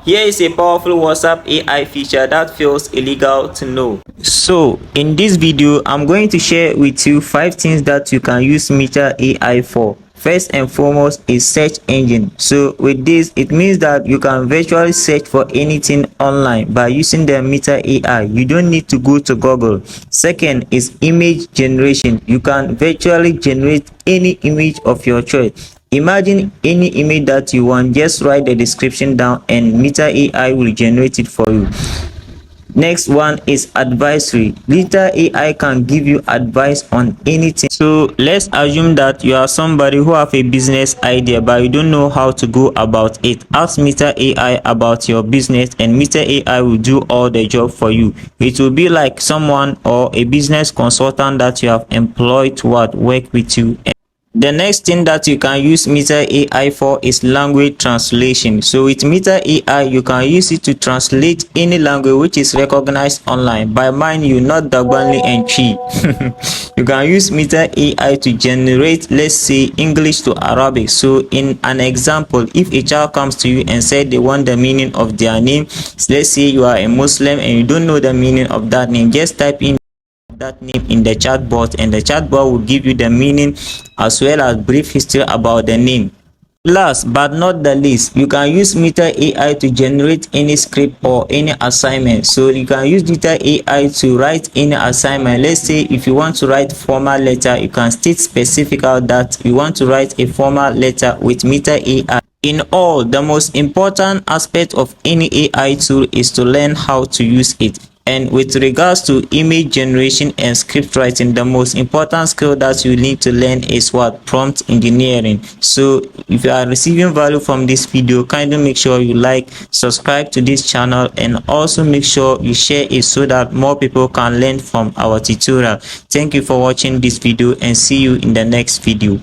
Here is a powerful WhatsApp AI feature that feels illegal to know. So in this video, I'm going to share with you 5 things that you can use Meter AI for. First and foremost is search engine. So with this, it means that you can virtually search for anything online by using the Meter AI. You don't need to go to Google. Second is image generation. You can virtually generate any image of your choice. Imagine any image that you want, just write the description down and Meter AI will generate it for you. Next one is advisory. Meter AI can give you advice on anything. So let's assume that you are somebody who have a business idea but you don't know how to go about it. Ask Meter AI about your business and Meter AI will do all the job for you. It will be like someone or a business consultant that you have employed to work with you. The next thing that you can use Meter AI for is language translation. So with Meter AI, you can use it to translate any language which is recognized online. By mind you, not Dagbani and Chi. You can use Meter AI to generate, let's say, English to Arabic. So in an example, if a child comes to you and said they want the meaning of their name, let's say you are a Muslim and you don't know the meaning of that name, just type in that name in the chatbot and the chatbot will give you the meaning as well as brief history about the name. Last but not the least, you can use Meter AI to generate any script or any assignment. So you can use Meter AI to write any assignment. Let's say if you want to write formal letter, you can state specific out that you want to write a formal letter with Meter AI. In all, the most important aspect of any AI tool is to learn how to use it. And with regards to image generation and script writing, the most important skill that you need to learn is prompt engineering. So if you are receiving value from this video, kindly make sure you like, subscribe to this channel, and also make sure you share it so that more people can learn from our tutorial. Thank you for watching this video and see you in the next video.